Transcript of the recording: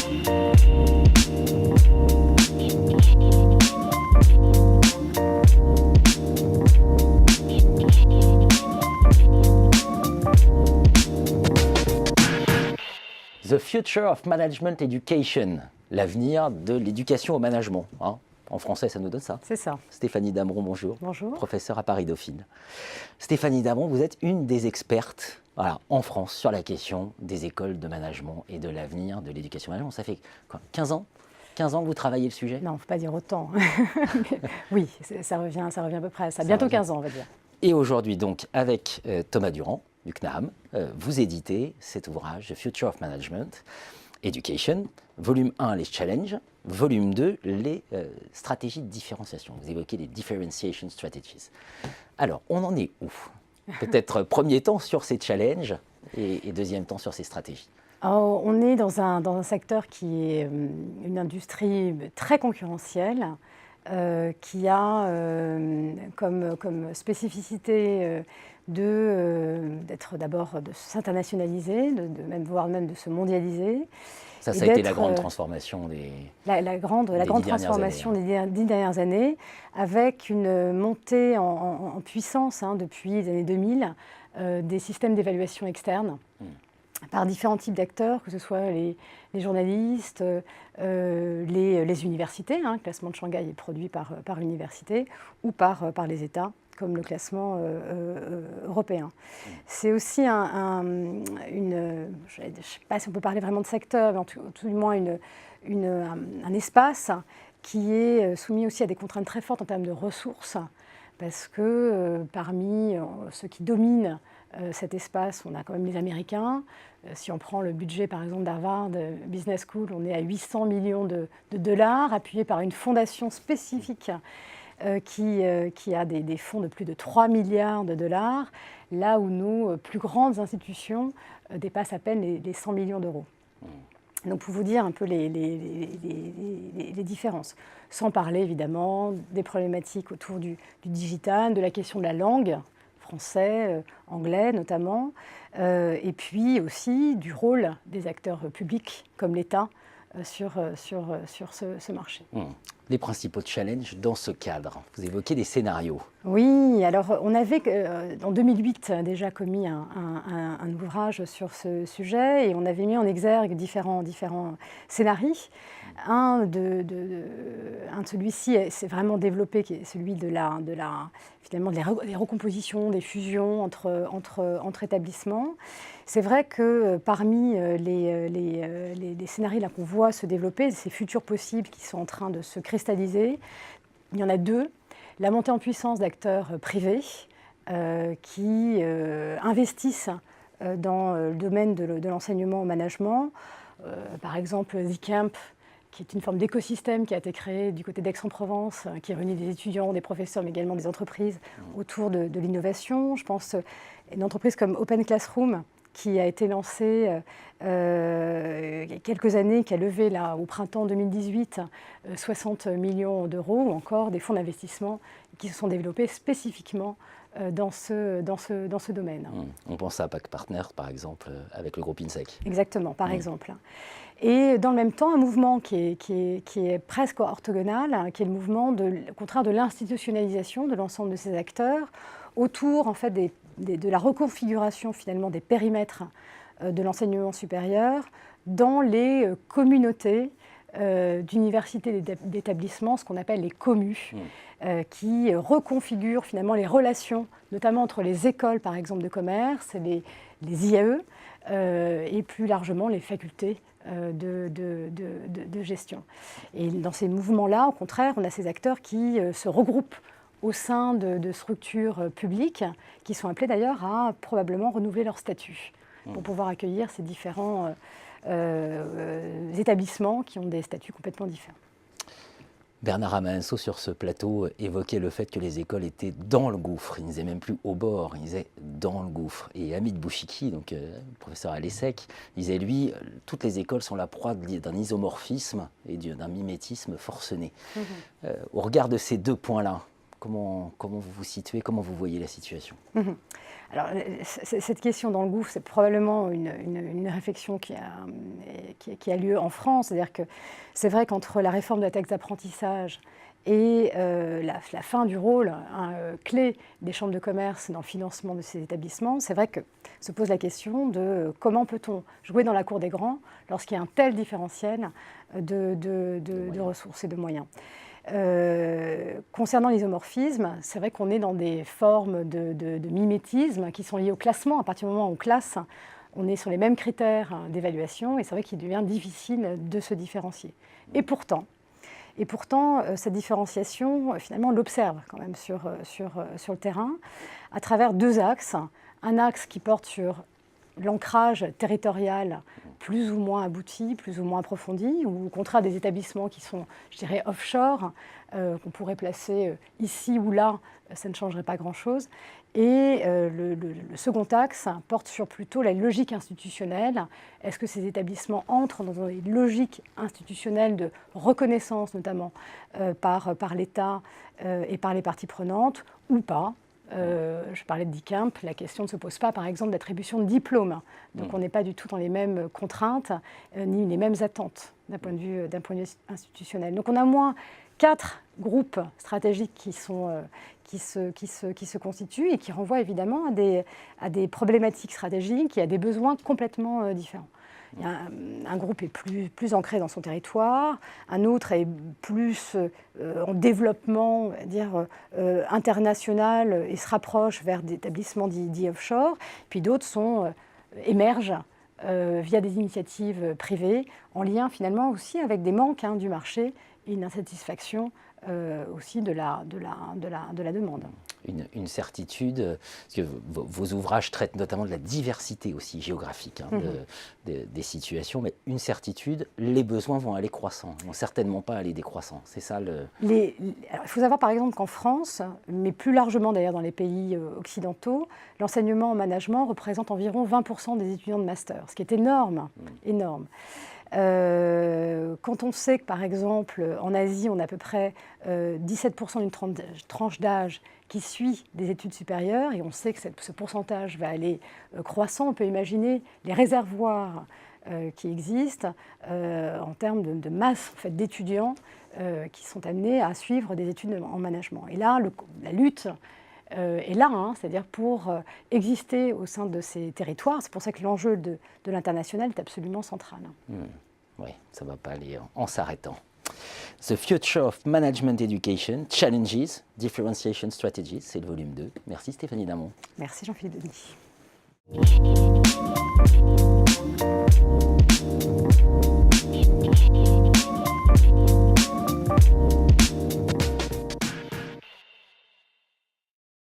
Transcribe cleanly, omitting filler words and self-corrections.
The Future of Management Education, l'avenir de l'éducation au management. Hein. En français, ça nous donne ça. C'est ça. Stéphanie Dameron, bonjour. Bonjour. Professeure à Paris-Dauphine. Stéphanie Dameron, vous êtes une des expertes en France sur la question des écoles de management et de l'avenir de l'éducation au management. Ça fait quoi, 15 ans 15 ans que vous travaillez le sujet? Non, il ne faut pas dire autant. Oui, ça revient à peu près à ça. Bientôt 15 ans, on va dire. Et aujourd'hui, donc, avec Thomas Durand, du CNAM, vous éditez cet ouvrage, The Future of Management Education, volume 1, les challenges, volume 2, les stratégies de différenciation. Vous évoquez les differentiation strategies. Alors, on en est où? Peut-être premier temps sur ces challenges et deuxième temps sur ces stratégies. Alors, on est dans un secteur qui est une industrie très concurrentielle, qui a comme spécificité d'être d'abord de s'internationaliser, voire même de se mondialiser. Ça a été la grande transformation la grande transformation des 10 dernières années, avec une montée en puissance depuis les années 2000 des systèmes d'évaluation externe par différents types d'acteurs, que ce soit les journalistes, les universités. Le classement de Shanghai est produit par l'université ou par les États, comme le classement européen. C'est aussi je ne sais pas si on peut parler vraiment de secteur, mais tout du moins un espace qui est soumis aussi à des contraintes très fortes en termes de ressources, parce que parmi ceux qui dominent cet espace, on a quand même les Américains. Si on prend le budget, par exemple, d'Harvard Business School, on est à 800 millions de dollars, appuyé par une fondation spécifique qui a des fonds de plus de 3 milliards de dollars, là où nos plus grandes institutions dépassent à peine les 100 millions d'euros. Donc, pour vous dire un peu les différences. Sans parler, évidemment, des problématiques autour du digital, de la question de la langue, français, anglais notamment, et puis aussi du rôle des acteurs publics, comme l'État, sur ce marché. Les principaux challenges dans ce cadre. Vous évoquez des scénarios. Oui, alors on avait en 2008 déjà commis un ouvrage sur ce sujet et on avait mis en exergue différents scénarios. Un de celui-ci s'est vraiment développé, qui est celui finalement des recompositions, des fusions entre établissements. C'est vrai que parmi les scénarios qu'on voit se développer, ces futurs possibles qui sont en train de se cristalliser, il y en a deux. La montée en puissance d'acteurs privés qui investissent dans le domaine de l'enseignement au management. Par exemple, The Camp, qui est une forme d'écosystème qui a été créé du côté d'Aix-en-Provence, qui réunit des étudiants, des professeurs, mais également des entreprises autour de l'innovation. Je pense à une entreprise comme Open Classroom, qui a été lancée il y a quelques années, qui a levé au printemps 2018 60 millions d'euros, ou encore des fonds d'investissement qui se sont développés spécifiquement dans ce domaine. On pense à PAC Partners, par exemple, avec le groupe INSEC. Exactement, par exemple. Et dans le même temps, un mouvement qui est presque orthogonal, qui est le mouvement au contraire de l'institutionnalisation de l'ensemble de ces acteurs, autour en fait de la reconfiguration finalement des périmètres de l'enseignement supérieur dans les communautés d'universités et d'établissements, ce qu'on appelle les commus, qui reconfigurent finalement les relations, notamment entre les écoles par exemple de commerce, les IAE et plus largement les facultés de gestion. Et dans ces mouvements-là, au contraire, on a ces acteurs qui se regroupent au sein de structures publiques qui sont appelées d'ailleurs à probablement renouveler leur statut pour pouvoir accueillir ces différents établissements qui ont des statuts complètement différents. Bernard Amainso, sur ce plateau, évoquait le fait que les écoles étaient dans le gouffre. Il ne disait même plus au bord, il disait dans le gouffre. Et Hamid Bouchiki, donc professeur à l'ESSEC, disait lui, toutes les écoles sont la proie d'un isomorphisme et d'un mimétisme forcené. Au regard de ces deux points-là, comment vous vous situez, comment vous voyez la situation? Alors, cette question dans le gouffre, c'est probablement une réflexion qui a lieu en France. C'est-à-dire que c'est vrai qu'entre la réforme de la taxe d'apprentissage et la fin du rôle clé des chambres de commerce dans le financement de ces établissements, c'est vrai que se pose la question de comment peut-on jouer dans la cour des grands lorsqu'il y a un tel différentiel de ressources et de moyens. Concernant l'isomorphisme, c'est vrai qu'on est dans des formes de mimétisme qui sont liées au classement. À partir du moment où on classe, on est sur les mêmes critères d'évaluation et c'est vrai qu'il devient difficile de se différencier. Et pourtant, cette différenciation, finalement, on l'observe quand même sur le terrain à travers deux axes. Un axe qui porte sur l'ancrage territorial plus ou moins abouti, plus ou moins approfondi, ou au contraire des établissements qui sont, je dirais, offshore, qu'on pourrait placer ici ou là, ça ne changerait pas grand-chose. Et le second axe porte sur plutôt la logique institutionnelle. Est-ce que ces établissements entrent dans une logique institutionnelle de reconnaissance, notamment par l'État et par les parties prenantes, ou pas? Je parlais de DICIMP, la question ne se pose pas, par exemple, d'attribution de diplômes. Donc on n'est pas du tout dans les mêmes contraintes, ni les mêmes attentes d'un point de vue institutionnel. Donc on a au moins 4 groupes stratégiques qui se constituent et qui renvoient évidemment à des problématiques stratégiques et à des besoins complètement différents. Il y a un groupe est plus ancré dans son territoire, un autre est plus en développement, on va dire, international et se rapproche vers des établissements dits offshore, puis d'autres émergent via des initiatives privées, en lien finalement aussi avec des manques du marché et une insatisfaction aussi de la demande. Une certitude, parce que vos ouvrages traitent notamment de la diversité aussi géographique des situations, mais une certitude, les besoins vont aller croissant, ils ne vont certainement pas aller décroissant. C'est ça le... Alors, il faut savoir par exemple qu'en France, mais plus largement d'ailleurs dans les pays occidentaux, l'enseignement en management représente environ 20% des étudiants de master, ce qui est énorme, énorme. Quand on sait que, par exemple, en Asie, on a à peu près 17% d'une tranche d'âge qui suit des études supérieures, et on sait que ce pourcentage va aller croissant, on peut imaginer les réservoirs qui existent en termes de masse en fait, d'étudiants qui sont amenés à suivre des études en management. Et là, la lutte est là, c'est-à-dire pour exister au sein de ces territoires. C'est pour ça que l'enjeu de l'international est absolument central. Oui, ça ne va pas aller en s'arrêtant. The Future of Management Education, Challenges, Differentiation Strategies, c'est le volume 2. Merci Stéphanie Damon. Merci Jean-Philippe Denis.